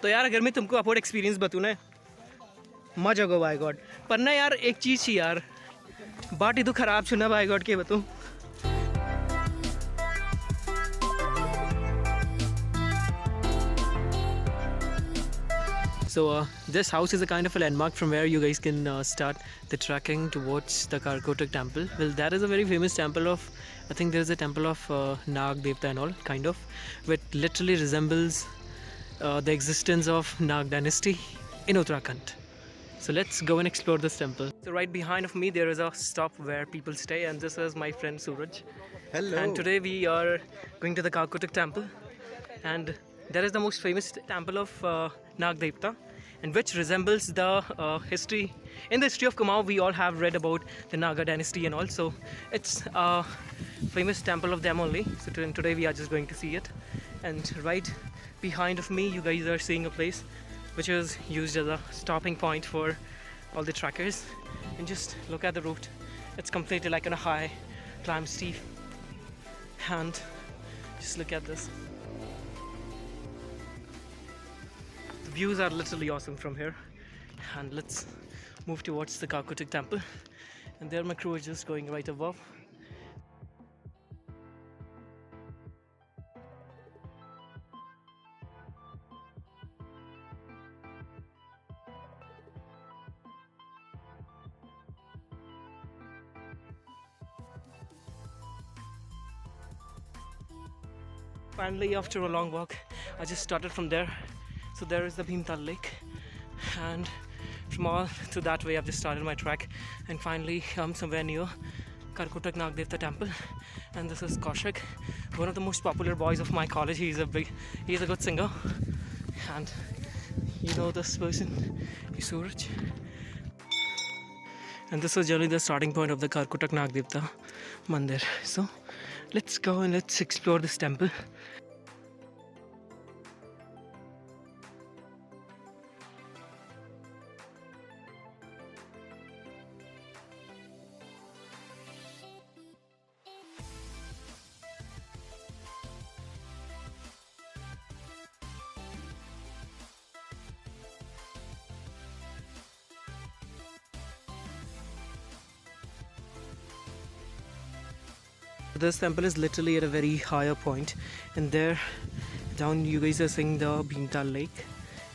तो यार अगर मैं तुमको अपोर्ड एक्सपीरियंस बताऊँ ना, मजा गो बाय गॉड। पर ना यार एक चीज़ थी यार, बाटी तो ख़राब छुना बाय गॉड के बताऊँ। So this house is a kind of a landmark from where you guys can start the trekking towards the Karkotak temple. Well, that is a very famous temple of, I think there is a temple of Naag Devta and all, kind of, which literally resembles the existence of Naag dynasty in Uttarakhand. So let's go and explore this temple. So right behind of me there is a stop where people stay, and this is my friend Suraj. Hello. And today we are going to the Karkotak temple, and that is the most famous temple of Naag Devta, and which resembles the history. In the history of Kumaon, we all have read about the Naga dynasty and all, so it's a famous temple of them only. So today we are just going to see it. And right behind of me you guys are seeing a place which is used as a stopping point for all the trekkers. And just look at the route, it's completely like on a high climb, steep, and just look at this. The views are literally awesome from here. And let's move towards the Karkotak temple, and there my crew is just going right above. Finally, after a long walk, I just started from there. So there is the Bhimtal lake, and from all to that way I've just started my trek, and finally I'm somewhere near Karkotak Naag Devta temple. And this is Kaushik, one of the most popular boys of my college. He's a good singer, and you know this person, he's Suraj. And this was generally the starting point of the Karkotak Naag Devta mandir. So let's go and let's explore this temple. This temple is literally at a very higher point, and there down you guys are seeing the Bhimtal lake,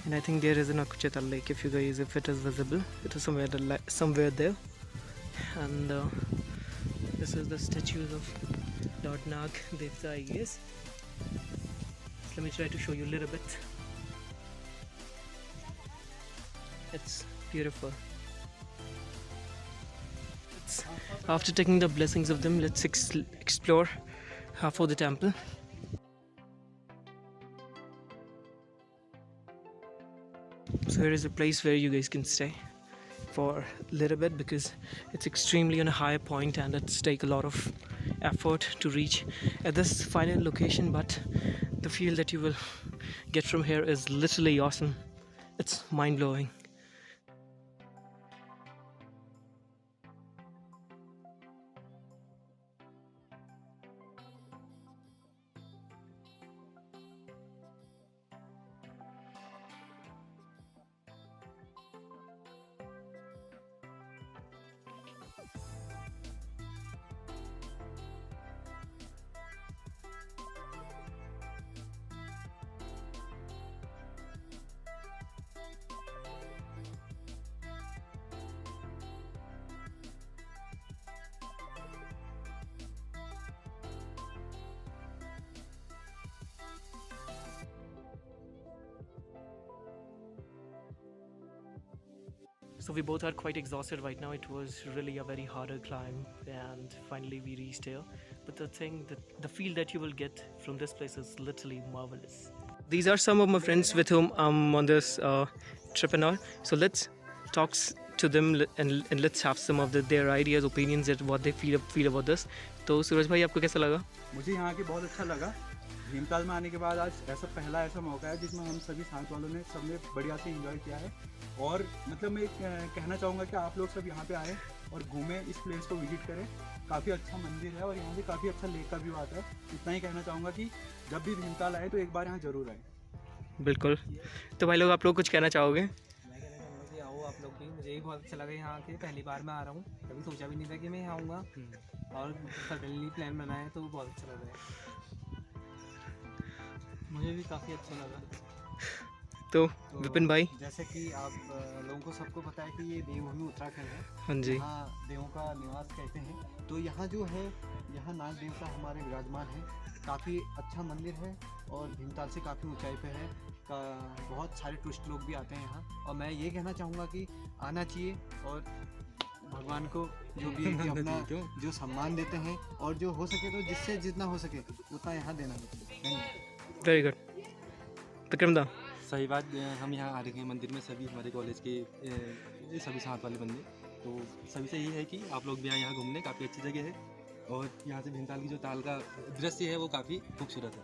and I think there is an Akuchetal lake, if it is visible. It is somewhere there. And this is the statues of Lord Naag Devta, I guess. So let me try to show you a little bit. It's beautiful. After taking the blessings of them, let's explore half of the temple. So here is a place where you guys can stay for a little bit, because it's extremely on a high point and it's take a lot of effort to reach at this final location, but the feel that you will get from here is literally awesome. It's mind-blowing. So we both are quite exhausted right now. It was really a very harder climb, and finally we reached here. But the feel that you will get from this place is literally marvelous. These are some of my friends with whom I'm on this trip and all. So let's talk to them and let's have some of their ideas, opinions, and what they feel about this. तो सूरज भाई आपको कैसा लगा? मुझे यहाँ के बहुत अच्छा लगा। भीमताल में आने के बाद आज पहला ऐसा मौका है जिसमें हम सभी साथ वालों ने सबने बढ़िया से एंजॉय किया है। और मतलब मैं कहना चाहूँगा कि आप लोग सब यहाँ पे आए और घूमें, इस प्लेस को विजिट करें। काफ़ी अच्छा मंदिर है और यहाँ से काफ़ी अच्छा लेक का व्यू आता है। इतना ही कहना चाहूँगा कि जब भी भीमताल आए तो एक बार यहाँ ज़रूर आए। बिल्कुल। तो भाई लोग, आप लोग कुछ कहना चाहोगे? मैं कहना चाहूँगा कि आओ आप लोग भी, मुझे भी बहुत अच्छा लगा यहाँ आके, पहली बार मैं आ रहा हूँ, कभी सोचा भी नहीं था कि मैं यहाँ आऊँगा और सडनली प्लान बनाया तो बहुत अच्छा लग रहा है। मुझे भी काफ़ी अच्छा लगा। तो विपिन भाई? जैसे कि आप लोगों को सबको पता है कि ये देवभूमि उत्तराखंड है, हाँ जी। यहाँ देवों का निवास कहते हैं। तो यहाँ जो है, यहाँ नाग देवता हमारे विराजमान है। काफ़ी अच्छा मंदिर है और भीमताल से काफ़ी ऊंचाई पे है। बहुत सारे टूरिस्ट लोग भी आते हैं यहाँ, और मैं ये कहना चाहूँगा कि आना चाहिए और भगवान को जो भी है कि अपना जो सम्मान देते हैं, और जो हो सके तो जिससे जितना हो सके उतना यहाँ देना है। Very good. विक्रम दा? सही बात, हम यहाँ आ रहे हैं मंदिर में, सभी हमारे कॉलेज के सभी साथ वाले बंदे, तो सभी से यही है कि आप लोग भी आए यहाँ घूमने। काफ़ी अच्छी जगह है और यहाँ से भीमताल की जो ताल का दृश्य है वो काफ़ी खूबसूरत है।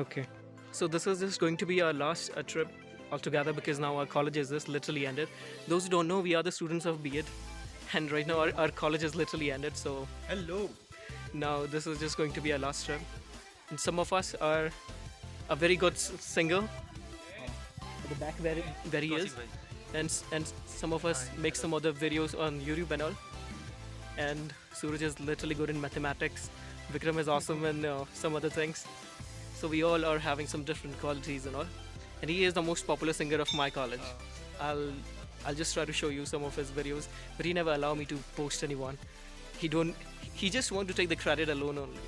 Okay. So this is just going to be our last trip altogether, because now our college is just literally ended. Those who don't know, we are the students of B.Ed, and right now our college is literally ended. So Hello. now this is just going to be our last trip. And some of us are a very good singer. At the back where he is, and some of us make some other videos on YouTube and all. And Suraj is literally good in mathematics. Vikram is awesome in some other things. So we all are having some different qualities and all. And he is the most popular singer of my college. I'll just try to show you some of his videos, but he never allow me to post anyone. He just want to take the credit alone only.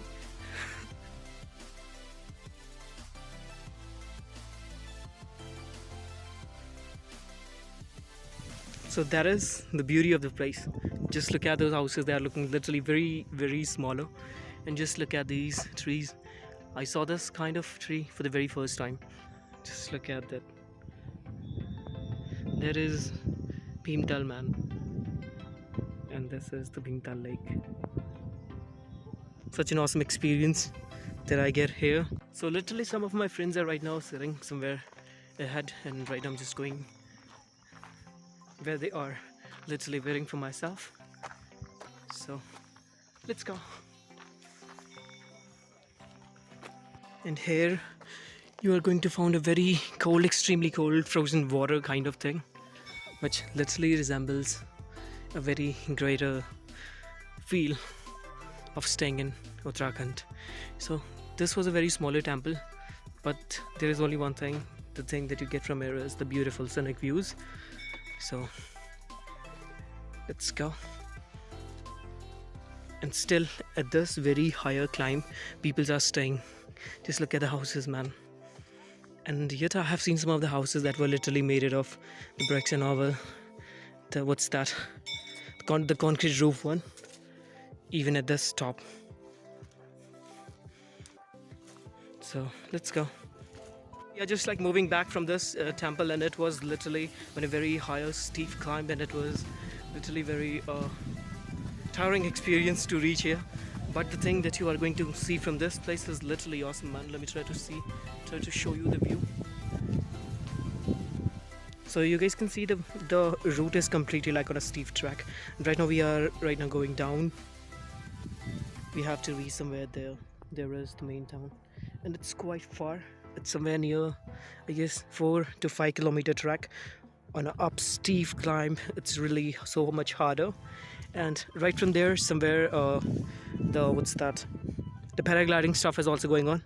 So that is the beauty of the place. Just look at those houses, they are looking literally very, very smaller. And just look at these trees. I saw this kind of tree for the very first time. Just look at that. There is Bhimtal, man. And this is the Bhimtal lake. Such an awesome experience that I get here. So literally some of my friends are right now sitting somewhere ahead, and right now I'm just going where they are, literally waiting for myself. So let's go. And here you are going to find a very cold, extremely cold frozen water kind of thing, which literally resembles a very greater feel of staying in Uttarakhand. So this was a very smaller temple, but there is only one thing. The thing that you get from here is the beautiful scenic views. So let's go. And still at this very higher climb, people are staying. Just look at the houses, man. And yet I have seen some of the houses that were literally made out of the bricks and all the what's that? The concrete roof one. Even at this top. So let's go. Yeah, just like moving back from this temple, and it was literally on a very high, steep climb, and it was literally very tiring experience to reach here. But the thing that you are going to see from this place is literally awesome, man. Let me try to show you the view. So you guys can see the route is completely like on a steep track. Right now we are going down. We have to reach somewhere there. There is the main town, and it's quite far. It's somewhere near, I guess, 4 to 5 kilometer track on an up steep climb. It's really so much harder. And right from there, somewhere the paragliding stuff is also going on.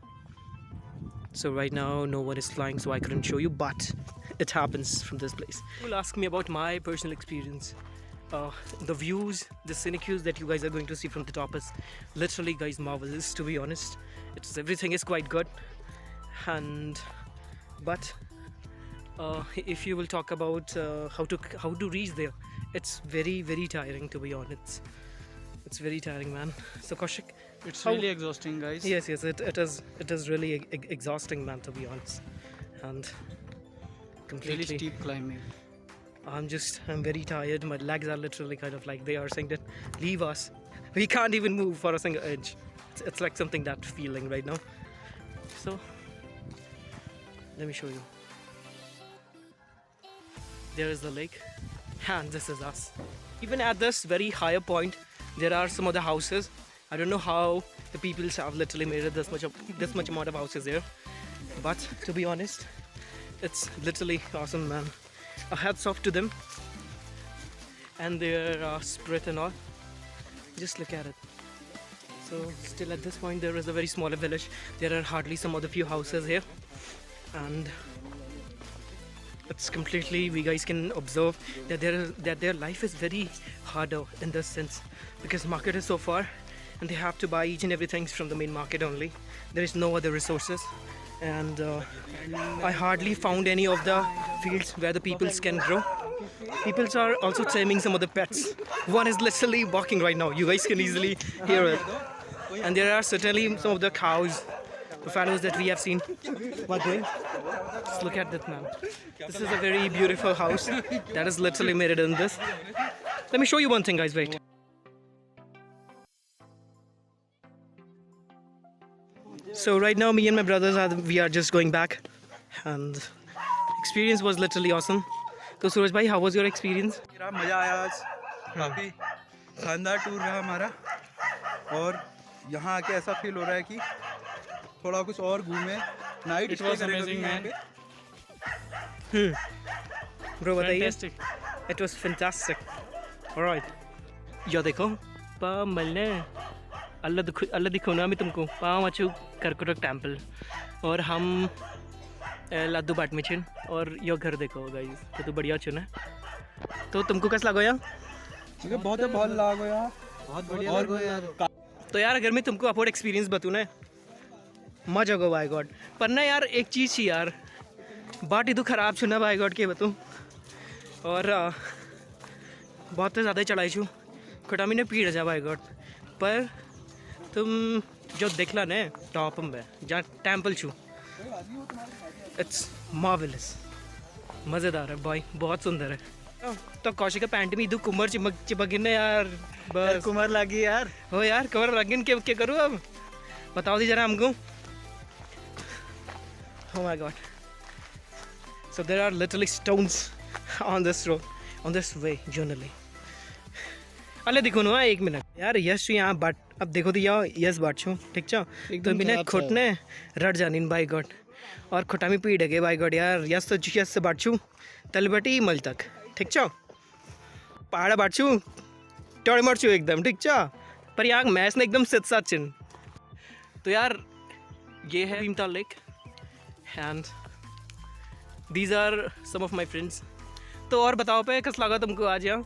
So right now no one is flying, so I couldn't show you, but it happens from this place. You will ask me about my personal experience. The views, the scenic views that you guys are going to see from the top is literally, guys, marvelous, to be honest. Everything is quite good. But if you will talk about how to reach there, it's very, very tiring, to be honest. It's very tiring, man. So Kaushik, It's really exhausting, guys. yes, it is really exhausting, man, to be honest. And completely Really steep climbing. I'm very tired. My legs are literally kind of like they are saying that leave us. We can't even move for a single inch. It's like something that feeling right now. So let me show you. There is the lake, and this is us. Even at this very higher point, there are some other houses. I don't know how the people have literally made it this much amount of houses here, but to be honest, it's literally awesome, man. A hats off to them and their spirit and all. Just look at it. So still at this point there is a very smaller village. There are hardly some other few houses here, and it's completely, we guys can observe that their life is very harder in this sense, because market is so far and they have to buy each and everything from the main market only. There is no other resources, and I hardly found any of the fields where the peoples can grow. Peoples are also taming some of the pets. One is literally walking right now. You guys can easily hear it. And there are certainly some of the cows, buffaloes that we have seen. What doing? Just look at that, man. This is a very beautiful house that is literally made in this. Let me show you one thing, guys. Wait. So right now, me and my brothers we are just going back, and experience was literally awesome. So Suraj bhai, how was your experience? मेरा मज़ा आया आज, काफ़ी शानदार tour रहा हमारा, और यहाँ आके ऐसा फील हो रहा है कि थोड़ा कुछ और घूमे, night It was amazing, man. Bro, बताइए. Fantastic. It was fantastic. Alright. यो देखो, पा मलने अल्लाह दिखोना मैं तुमको पाँव अचू करकोटक टेम्पल, और हम लादू बैडमिंटन, और यो घर देखो गाइस, तो बढ़िया चुना. तो तुमको कैसा लगा यार? मुझे बहुत लागो यार, बहुत बढ़िया लगा यार। तो यार अगर मैं तुमको अपोर्ड एक्सपीरियंस बताऊँ ना, मजा गो बाय गॉड. पर ना यार एक चीज़ थी यार, बाट इधर ख़राब छू ना बाय गॉड के बताऊँ, और बहुत ज़्यादा चढ़ाई छू खुटा मैंने पीड़ जा बाय गॉड. पर तुम जो देखला ने टॉप में जहाँ टेम्पल छू, इट्स मार्वेलस, मज़ेदार है भाई, बहुत सुंदर है. तो कौशिक का पैंट में इधर कुमर चिपक गिरने यार, बस कुमार लगी यार। हो यार कमर लगिन के क्या करूँ अब, बताओ दी जरा हमको. Oh my god. So there are literally stones on this road, on this way generally. अले देखो ना एक मिनट यार, यश यहाँ बाट, अब देखो तो यहाँ यस बाट छो ठीक छो, तो बिना खुटने रट जानिन बाई गॉड, और खुटा में पीड़ गए बाई गॉड यार. यस तो यस से बाट छू तलबटी मल तक ठीक छो, पहाड़ बाट छू टोड़ मर छू एकदम ठीक छो, पर यहाँ मैच ने एकदम सच साथ चिन. तो यार ये है Bhimtal lake, and these are some of my friends. तो और बताओ पे किस लगा तुमको आज यहाँ?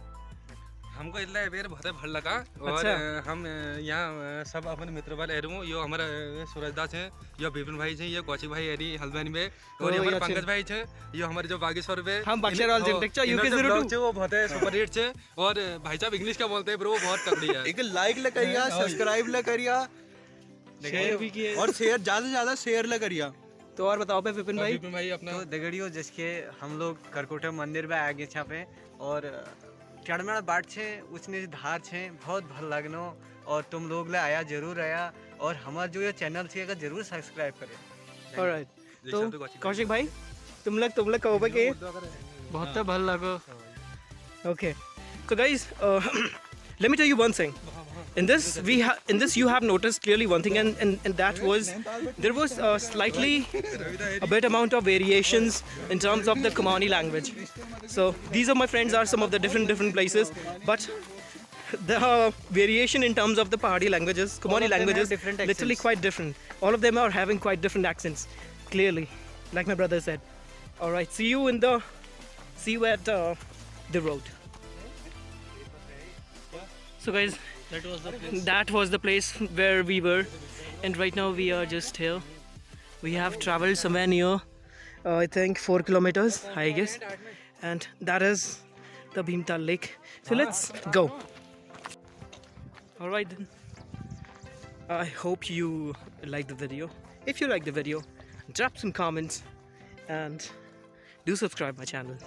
हमको इतना बेर बहुत भल लगा, और अच्छा। हम यहाँ सब अपन मित्र वाले एरू, यो हमारा सूरज दास है, यो विपिन भाई है, ये कौशिक भाई एरी हल्द्वानी में, और ये हमारे पंकज भाई है, ये हमारे जो बागेश्वर में हम बक्सर वाले टेक चा यूके 02 वो बहुत है सुपर हिट है. और भाई साहब इंग्लिश क्या बोलते हैं ब्रो, बहुत तगड़ी है. एक लाइक ले करिया, सब्सक्राइब ले करिया, शेयर भी किए। और शेयर ज़्यादा से ज़्यादा शेयर ले करिया. तो और बताओ पे विपिन भाई. विपिन भाई अपना तो दगड़ियों जिसके हम लोग करकोटक मंदिर में आगे छा पे, और चढ़मड़ बाट छे उसने धार छे बहुत भल लगनो, और तुम लोग ले आया जरूर आया, और हमारा जो ये चैनल छे अगर जरूर सब्सक्राइब करें. ऑलराइट. तो कौशिक भाई तुम लोग कहो पे के बहुत भल लगो। okay. So guys, let me tell you one thing. In this you have noticed clearly one thing, and that was there was slightly a bit amount of variations in terms of the Kumani language. So these of my friends are some of the different places, but the variation in terms of the Pahadi languages, Kumani languages, literally quite different. All of them are having quite different accents, clearly, like my brother said. All right, see you at the road. So guys, that was the place where we were, and right now we are just here. We have traveled somewhere near, I think 4 kilometers, I guess, and that is the Bhimtal Lake. So let's go. All right then. I hope you like the video. If you like the video, drop some comments and do subscribe my channel.